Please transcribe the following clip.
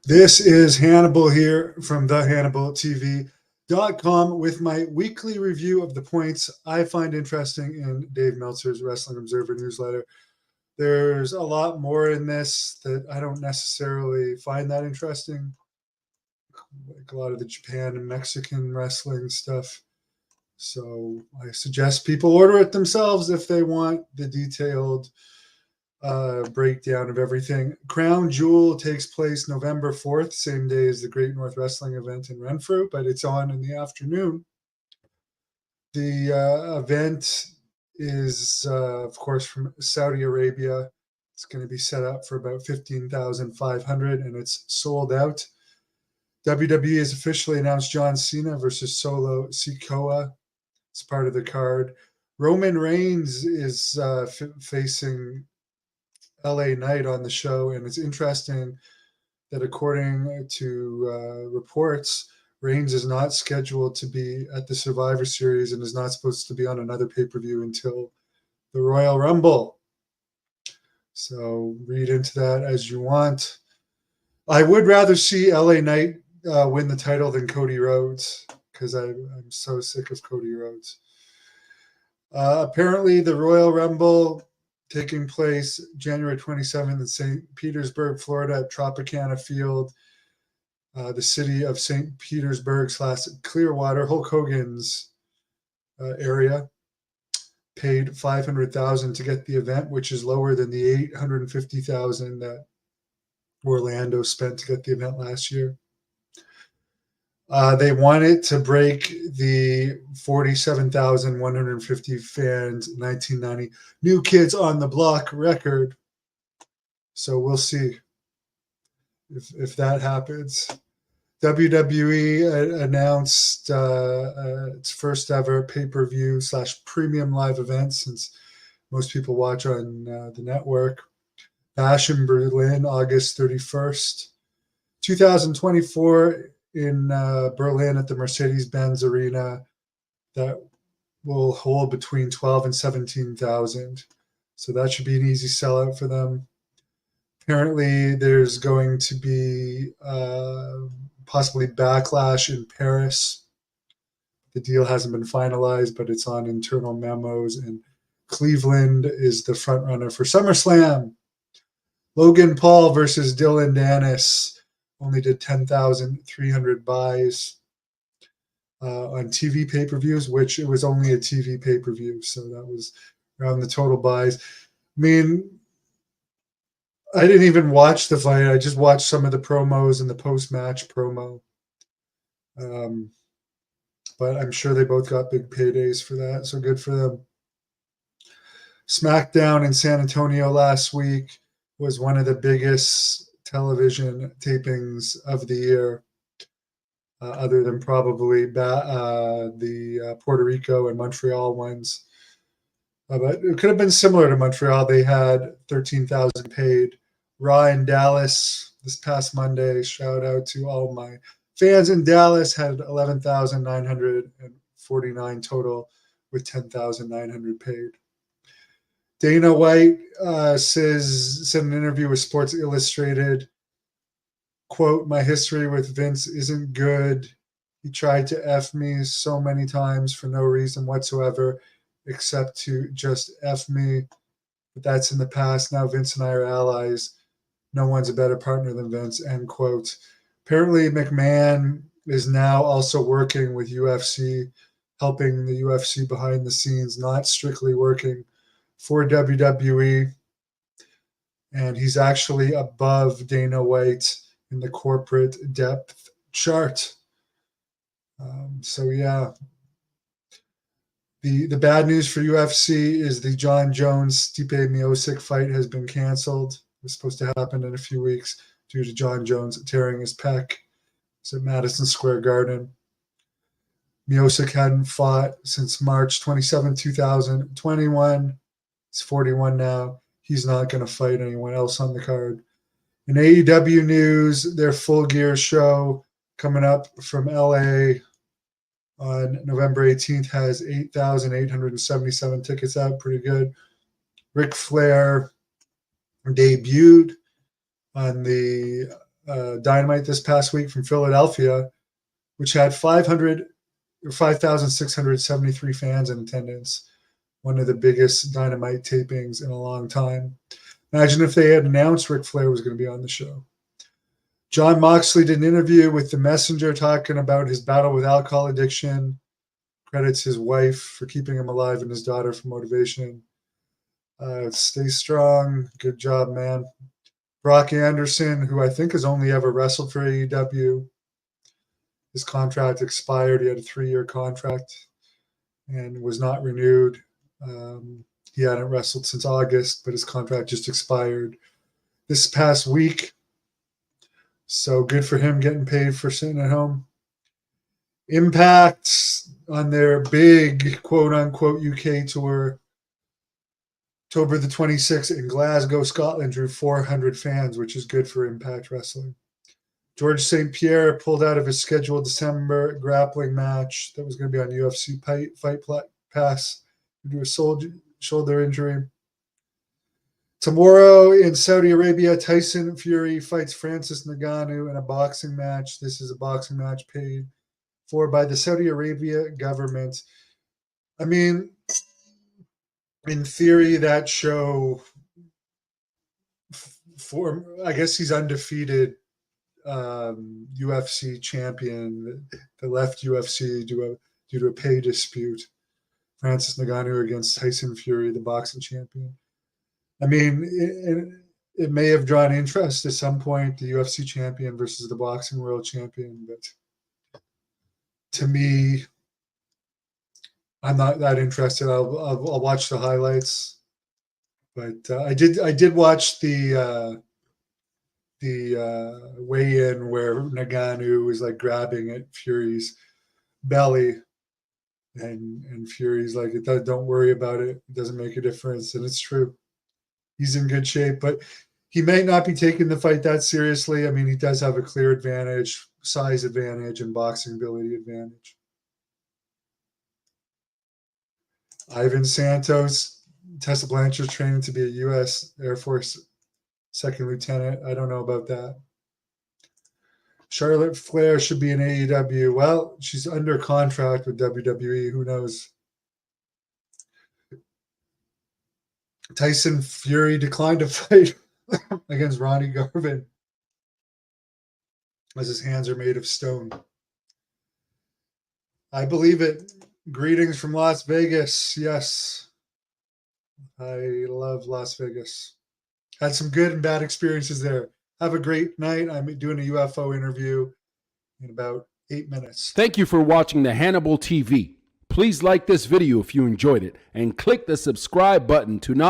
This is Hannibal here from thehannibaltv.com with my weekly review of the points I find interesting in Dave Meltzer's Wrestling Observer newsletter. There's a lot more in this that I don't necessarily find that interesting, like a lot of the Japan and Mexican wrestling stuff. So I suggest people order it themselves if they want the detailed breakdown of everything. Crown Jewel takes place November 4th, same day as the Great North Wrestling event in Renfrew, but it's on in the afternoon. The event is, of course, from Saudi Arabia. It's going to be set up for about 15,500 and it's sold out. WWE has officially announced John Cena versus Solo Sikoa. It's part of the card. Roman Reigns is facing LA Knight on the show, and it's interesting that according to reports, Reigns is not scheduled to be at the Survivor Series and is not supposed to be on another pay-per-view until the Royal Rumble. So read into that as you want. I would rather see LA Knight win the title than Cody Rhodes because I'm so sick of Cody Rhodes. Apparently, the Royal Rumble taking place January 27th in St. Petersburg, Florida at Tropicana Field, the city of St. Petersburg / Clearwater, Hulk Hogan's area, paid $500,000 to get the event, which is lower than the $850,000 that Orlando spent to get the event last year. They wanted to break the 47,150 fans 1990 New Kids on the Block record. So we'll see if that happens. WWE announced its first ever pay-per-view / premium live event, since most people watch on the network. Bash in Berlin, August 31st. 2024 in Berlin at the Mercedes-Benz Arena, that will hold between 12 and 17,000. So that should be an easy sellout for them. Apparently, there's going to be possibly Backlash in Paris. The deal hasn't been finalized, but it's on internal memos, and Cleveland is the front runner for SummerSlam. Logan Paul versus Dylan Dennis only did 10,300 buys on TV pay-per-views, which it was only a TV pay-per-view, so that was around the total buys. I mean, I didn't even watch the fight. I just watched some of the promos and the post-match promo. But I'm sure they both got big paydays for that, so good for them. SmackDown in San Antonio last week was one of the biggest television tapings of the year, other than probably the Puerto Rico and Montreal ones. But it could have been similar to Montreal. They had 13,000 paid. Raw in Dallas this past Monday. Shout out to all my fans in Dallas. Had 11,949 total with 10,900 paid. Dana White said in an interview with Sports Illustrated, quote, "My history with Vince isn't good. He tried to F me so many times for no reason whatsoever, except to just F me. But that's in the past. Now Vince and I are allies. No one's a better partner than Vince," end quote. Apparently, McMahon is now also working with UFC, helping the UFC behind the scenes, not strictly working for WWE. And he's actually above Dana White in the corporate depth chart. So yeah, the bad news for UFC is the John Jones-Stipe Miocic fight has been canceled. It was supposed to happen in a few weeks due to John Jones tearing his pec. It's at Madison Square Garden. Miocic hadn't fought since March 27, 2021. He's 41 now. He's not going to fight anyone else on the card. In AEW news, their Full Gear show coming up from LA on November 18th has 8,877 tickets out. Pretty good. Ric Flair debuted on the Dynamite this past week from Philadelphia, which had 5,673 fans in attendance. One of the biggest Dynamite tapings in a long time. Imagine if they had announced Ric Flair was going to be on the show. John Moxley did an interview with The Messenger talking about his battle with alcohol addiction. Credits his wife for keeping him alive and his daughter for motivation. Stay strong. Good job, man. Brock Anderson, who I think has only ever wrestled for AEW. His contract expired. He had a 3-year contract and was not renewed. He hadn't wrestled since August, but his contract just expired this past week. So good for him getting paid for sitting at home. Impact on their big quote-unquote UK tour, October the 26th in Glasgow, Scotland, drew 400 fans, which is good for Impact Wrestling. George St. Pierre pulled out of his scheduled December grappling match that was going to be on UFC Fight Pass due to a shoulder injury. Tomorrow in Saudi Arabia, Tyson Fury fights Francis Ngannou in a boxing match. This is a boxing match paid for by the Saudi Arabia government. I mean, in theory, that show, I guess he's undefeated UFC champion that left UFC due to a pay dispute. Francis Ngannou against Tyson Fury, the boxing champion. I mean, it may have drawn interest at some point, the UFC champion versus the boxing world champion, but to me, I'm not that interested. I'll watch the highlights, but I did watch the weigh-in where Ngannou was like grabbing at Fury's belly, and Fury's like, "Don't worry about it. It doesn't make a difference," and it's true. He's in good shape, but he may not be taking the fight that seriously. I mean, he does have a clear advantage, size advantage, and boxing ability advantage. Ivan Santos, Tessa Blanchard's training to be a U.S. Air Force second lieutenant. I don't know about that. Charlotte Flair should be in AEW. Well, she's under contract with WWE. Who knows? Tyson Fury declined to fight against Ronnie Garvin as his hands are made of stone. I believe it. Greetings from Las Vegas. Yes, I love Las Vegas. Had some good and bad experiences there. Have a great night. I'm doing a UFO interview in about 8 minutes. Thank you for watching the Hannibal TV. Please like this video if you enjoyed it and click the subscribe button to not